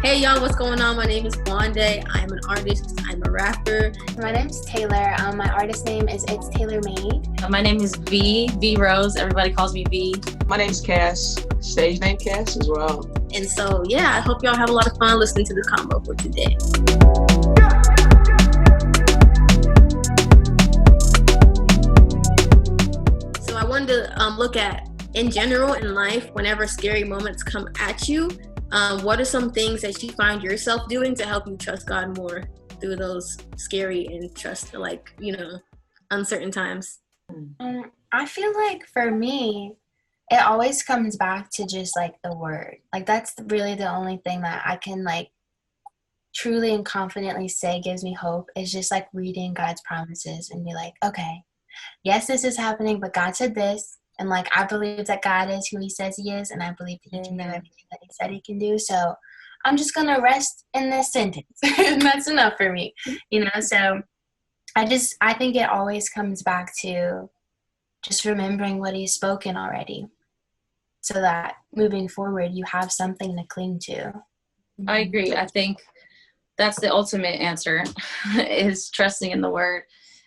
Hey y'all, what's going on? My name is Wande. I'm an artist. I'm a rapper. My name's Taylor. My artist name is Itstaylormade. My name is V Rose. Everybody calls me V. My name's CASS. Stage name CASS as well. And so, I hope y'all have a lot of fun listening to this combo for today. So I wanted to look at, in general in life, whenever scary moments come at you, what are some things that you find yourself doing to help you trust God more through those scary and uncertain times? I feel like for me, it always comes back to just like the word. Like that's really the only thing that I can like truly and confidently say gives me hope is just like reading God's promises and be like, okay, yes, this is happening, but God said this. And like, I believe that God is who he says he is. And I believe that he can do everything that he said he can do. So I'm just going to rest in this sentence. And that's enough for me, So I think it always comes back to just remembering what he's spoken already so that moving forward, you have something to cling to. I agree. I think that's the ultimate answer is trusting in the word.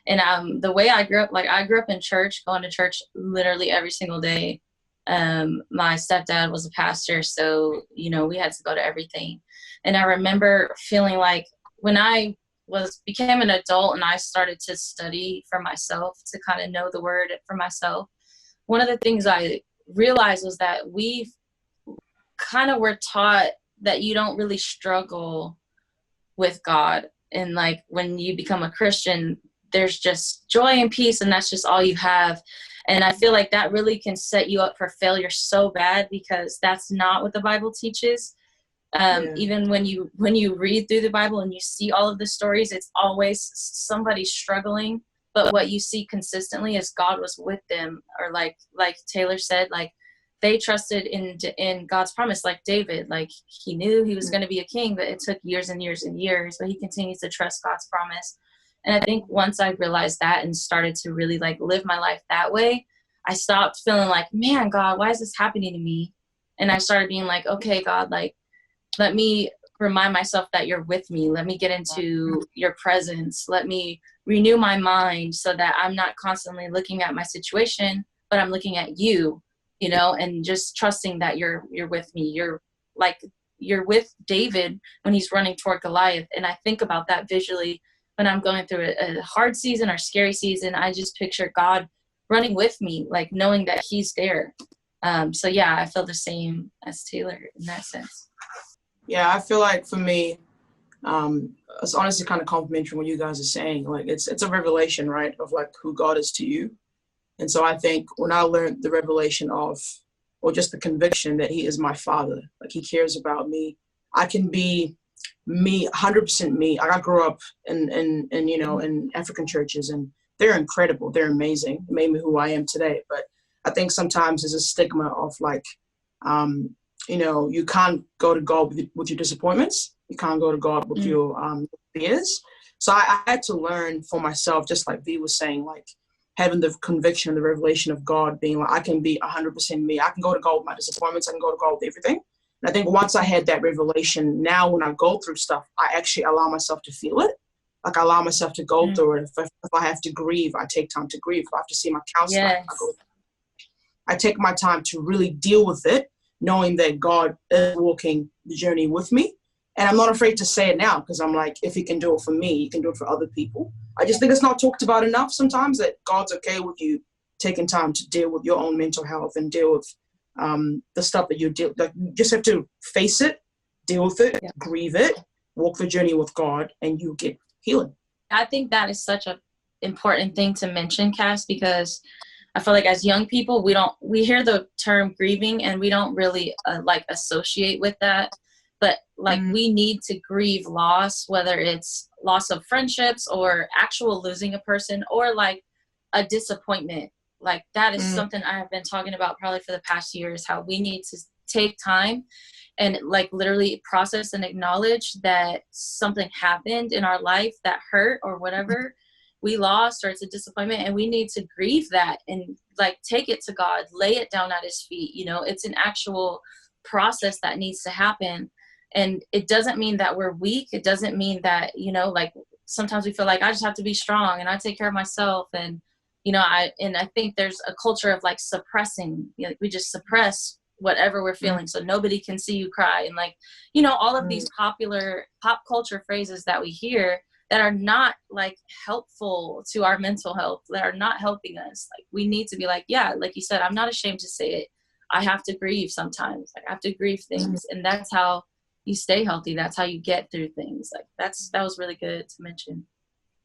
And the way I grew up, I grew up in church, going to church literally every single day. My stepdad was a pastor, so, we had to go to everything. And I remember feeling like when I became an adult and I started to study for myself, to kind of know the word for myself, one of the things I realized was that we kind of were taught that you don't really struggle with God. And like when you become a Christian, there's just joy and peace, and that's just all you have. And I feel like that really can set you up for failure so bad, because that's not what the Bible teaches. Even when you read through the Bible and you see all of the stories, it's always somebody struggling. But what you see consistently is God was with them, or like Taylor said, like they trusted in God's promise, like David. Like he knew he was going to be a king, but it took years and years and years. But he continues to trust God's promise. And I think once I realized that and started to really like live my life that way, I stopped feeling like, man, God, why is this happening to me? And I started being like, okay, God, like, let me remind myself that you're with me. Let me get into your presence. Let me renew my mind so that I'm not constantly looking at my situation, but I'm looking at you, and just trusting that you're with me. You're with David when he's running toward Goliath. And I think about that visually when I'm going through a hard season or scary season. I just picture God running with me, like knowing that he's there. I feel the same as Taylor in that sense. Yeah, I feel like for me, it's honestly kind of complimentary what you guys are saying. Like it's a revelation, right, of like who God is to you. And so I think when I learned the revelation of, or just the conviction that he is my father, like he cares about me, I can be me, 100% me. I grew up in African churches, and they're incredible. They're amazing. It made me who I am today. But I think sometimes there's a stigma of like, you can't go to God with your disappointments. You can't go to God with your fears. So I had to learn for myself, just like V was saying, like having the conviction and the revelation of God being like, I can be 100% me. I can go to God with my disappointments. I can go to God with everything. And I think once I had that revelation, now when I go through stuff, I actually allow myself to feel it. Like I allow myself to go through it. If I have to grieve, I take time to grieve. If I have to see my counselor, yes. I take my time to really deal with it, knowing that God is walking the journey with me. And I'm not afraid to say it now, because I'm like, if he can do it for me, he can do it for other people. I just think it's not talked about enough sometimes, that God's okay with you taking time to deal with your own mental health and deal with the stuff that you deal. Like, you just have to face it, deal with it, grieve it, walk the journey with God, and you get healing. I think that is such an important thing to mention, Cass, because I feel like as young people, we hear the term grieving and we don't really associate with that. But we need to grieve loss, whether it's loss of friendships or actual losing a person, or like a disappointment. Like that is something I have been talking about probably for the past years, how we need to take time and like literally process and acknowledge that something happened in our life that hurt or whatever we lost, or it's a disappointment, and we need to grieve that and like take it to God, lay it down at his feet. It's an actual process that needs to happen. And it doesn't mean that we're weak. It doesn't mean that, you know, like sometimes we feel like I just have to be strong and I take care of myself. And, you know, I think there's a culture of like suppressing, you know, we just suppress whatever we're feeling so nobody can see you cry. And like, you know, all of these popular pop culture phrases that we hear that are not like helpful to our mental health, that are not helping us. Like we need to be like, yeah, like you said, I'm not ashamed to say it. I have to grieve sometimes. Like I have to grieve things. And that's how you stay healthy. That's how you get through things. Like that was really good to mention.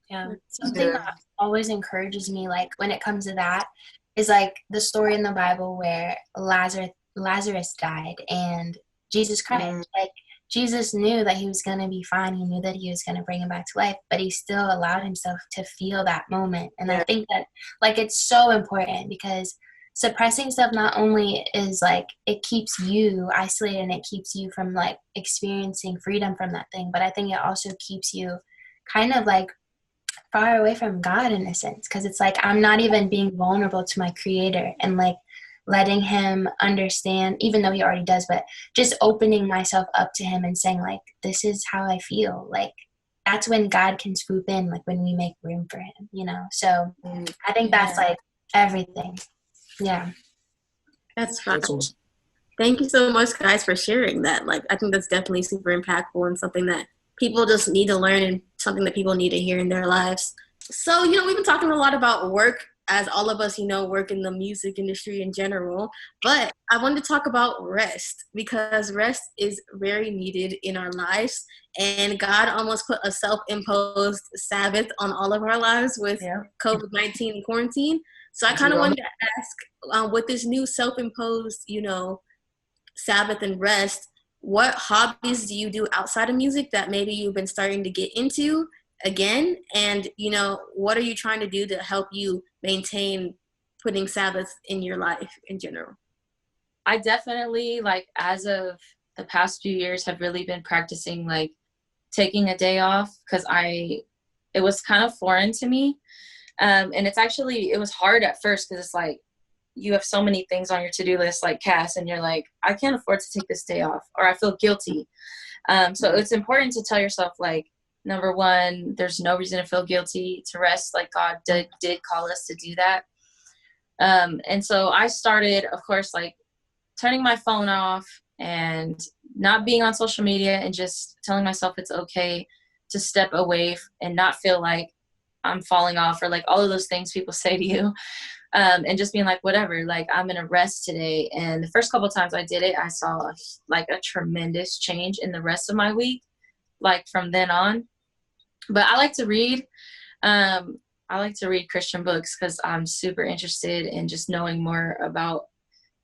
Yeah. Something that always encourages me, like when it comes to that, is like the story in the Bible where Lazarus died and Jesus cried. Like Jesus knew that he was going to be fine. He knew that he was going to bring him back to life, but he still allowed himself to feel that moment. And I think that like it's so important, because suppressing stuff not only is like it keeps you isolated and it keeps you from like experiencing freedom from that thing, but I think it also keeps you kind of like far away from God in a sense, because it's like I'm not even being vulnerable to my creator and like letting him understand, even though he already does, but just opening myself up to him and saying like, this is how I feel. Like that's when God can swoop in, like when we make room for him, you know? So I think that's like everything. Yeah. That's fine. That's awesome. Thank you so much, guys, for sharing that. Like, I think that's definitely super impactful and something that people just need to learn and something that people need to hear in their lives. So, you know, we've been talking a lot about work, as all of us, you know, work in the music industry in general. But I wanted to talk about rest, because rest is very needed in our lives. And God almost put a self-imposed Sabbath on all of our lives with COVID-19 and quarantine. So I kind of wanted to ask, with this new self-imposed, you know, Sabbath and rest, what hobbies do you do outside of music that maybe you've been starting to get into again? And, you know, what are you trying to do to help you maintain putting Sabbath in your life in general? I definitely, like, as of the past few years, have really been practicing, like, taking a day off, because it was kind of foreign to me. And it was hard at first, because it's like, you have so many things on your to-do list, like CASS, and you're like, I can't afford to take this day off, or I feel guilty. So it's important to tell yourself, like, number one, there's no reason to feel guilty, to rest. Like God did call us to do that. And so I started, of course, like turning my phone off and not being on social media, and just telling myself it's okay to step away and not feel like I'm falling off, or like all of those things people say to you. And just being like, whatever, like I'm going to rest today. And the first couple of times I did it, I saw like a tremendous change in the rest of my week, like from then on. But I like to read. I like to read Christian books, because I'm super interested in just knowing more about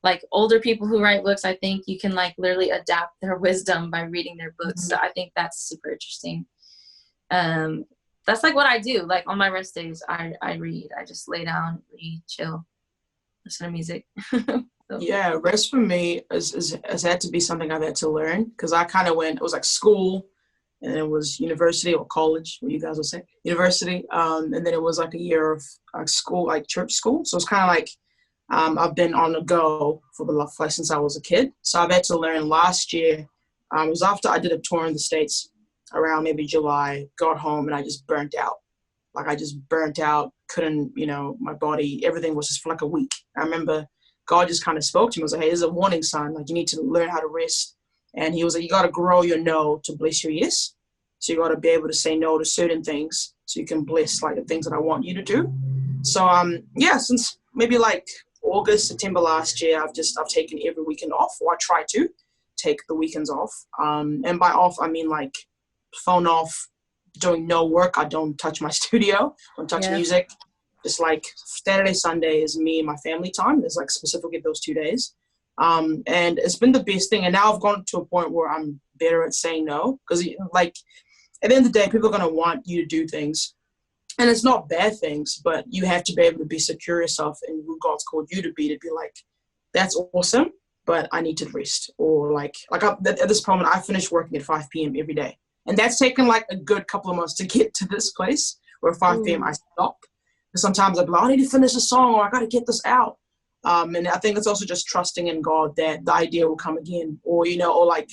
like older people who write books. I think you can like literally adapt their wisdom by reading their books. So I think that's super interesting. That's like what I do. Like on my rest days, I read. I just lay down, read, chill, listen to music. So. Yeah, rest for me has had to be something I've had to learn, because I kind of it was like school, and then it was university or college, what you guys would say, university. And then it was like a year of school, like church school. So it's kind of like I've been on the go since I was a kid. So I've had to learn. Last year, it was after I did a tour in the States around maybe July, got home, and I just burnt out. Like I just burnt out, couldn't, you know, my body, everything was just for like a week. I remember God just kind of spoke to me. He was like, hey, this is a warning sign. Like you need to learn how to rest. And he was like, you got to grow your no to bless your yes. So you got to be able to say no to certain things so you can bless like the things that I want you to do. So, since maybe like August, September last year, I've taken every weekend off, or I try to take the weekends off. And by off, I mean like phone off, doing no work. I don't touch my studio, don't touch music. Just like Saturday, Sunday is me and my family time. It's like specifically those 2 days. And it's been the best thing. And now I've gone to a point where I'm better at saying no, because like at the end of the day, people are going to want you to do things, and it's not bad things, but you have to be able to be secure yourself in who God's called you to be like, that's awesome, but I need to rest. Or like at this moment, I finish working at 5 p.m. every day. And that's taken like a good couple of months to get to this place where 5 p.m. I stop. And sometimes I'm like, I need to finish a song, or I got to get this out. And I think it's also just trusting in God that the idea will come again, or, you know, or like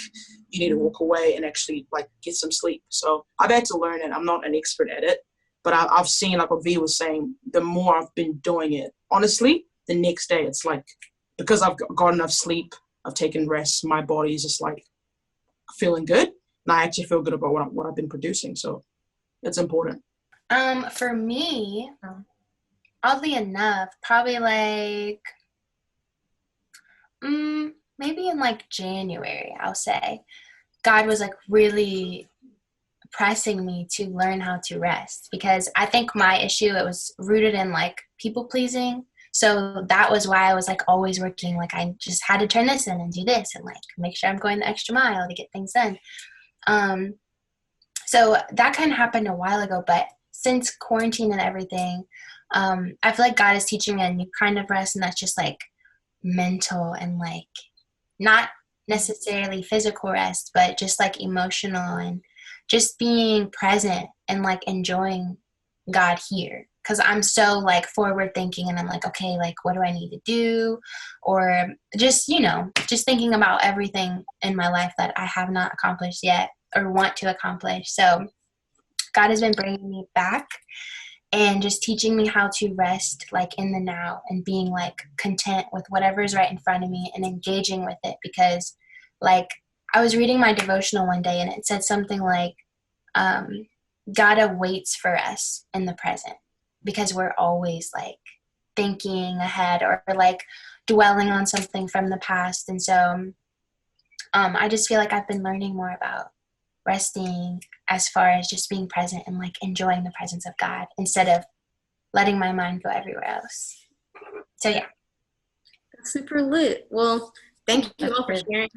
you need to walk away and actually like get some sleep. So I've had to learn it. I'm not an expert at it, but I've seen, like what V was saying, the more I've been doing it, honestly, the next day it's like, because I've got enough sleep, I've taken rest, my body is just like feeling good, and I actually feel good about what I've been producing. So it's important. For me, oddly enough, probably like maybe in like January, I'll say, God was like really pressing me to learn how to rest, because I think my issue, it was rooted in like people pleasing. So that was why I was like always working. Like I just had to turn this in and do this and like make sure I'm going the extra mile to get things done. So that kind of happened a while ago, but since quarantine and everything, I feel like God is teaching me a new kind of rest, and that's just like mental and like not necessarily physical rest, but just like emotional and just being present and like enjoying God here. Because I'm so like forward thinking, and I'm like, okay, like what do I need to do? Or just, you know, just thinking about everything in my life that I have not accomplished yet or want to accomplish. So God has been bringing me back and just teaching me how to rest like in the now and being like content with whatever is right in front of me and engaging with it. Because like I was reading my devotional one day and it said something like, God awaits for us in the present, because we're always like thinking ahead or like dwelling on something from the past. And so I just feel like I've been learning more about resting as far as just being present and like enjoying the presence of God instead of letting my mind go everywhere else. So yeah. That's super lit. Well, thank you all for sharing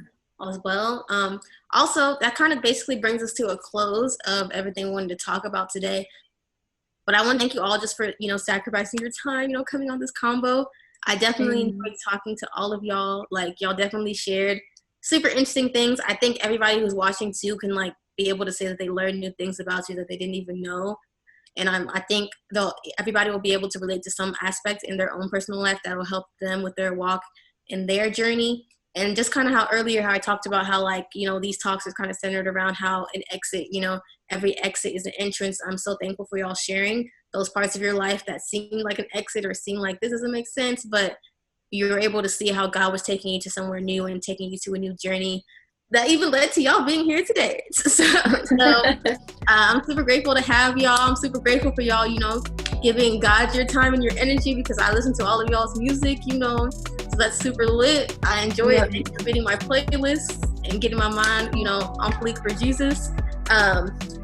as well. Also, that kind of basically brings us to a close of everything we wanted to talk about today. But I want to thank you all just for, you know, sacrificing your time, you know, coming on this combo. I definitely enjoyed talking to all of y'all. Like, y'all definitely shared super interesting things. I think everybody who's watching too can like be able to say that they learned new things about you that they didn't even know. And I think everybody will be able to relate to some aspect in their own personal life that will help them with their walk and their journey. And just kind of how I talked about how like, you know, these talks are kind of centered around how an exit, you know, every exit is an entrance. I'm so thankful for y'all sharing those parts of your life that seem like an exit or seem like this doesn't make sense, but you're able to see how God was taking you to somewhere new and taking you to a new journey that even led to y'all being here today. So I'm super grateful to have y'all. I'm super grateful for y'all, you know, giving God your time and your energy, because I listen to all of y'all's music, you know, so that's super lit. I enjoy creating my playlists and getting my mind, you know, on fleek for Jesus.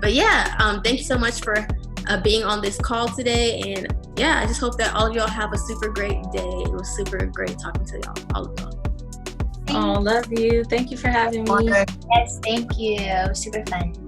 But yeah, thank you so much for being on this call today. And yeah, I just hope that all of y'all have a super great day. It was super great talking to y'all, all of y'all. Oh, love you. Thank you for having me. Yes, thank you. Super fun.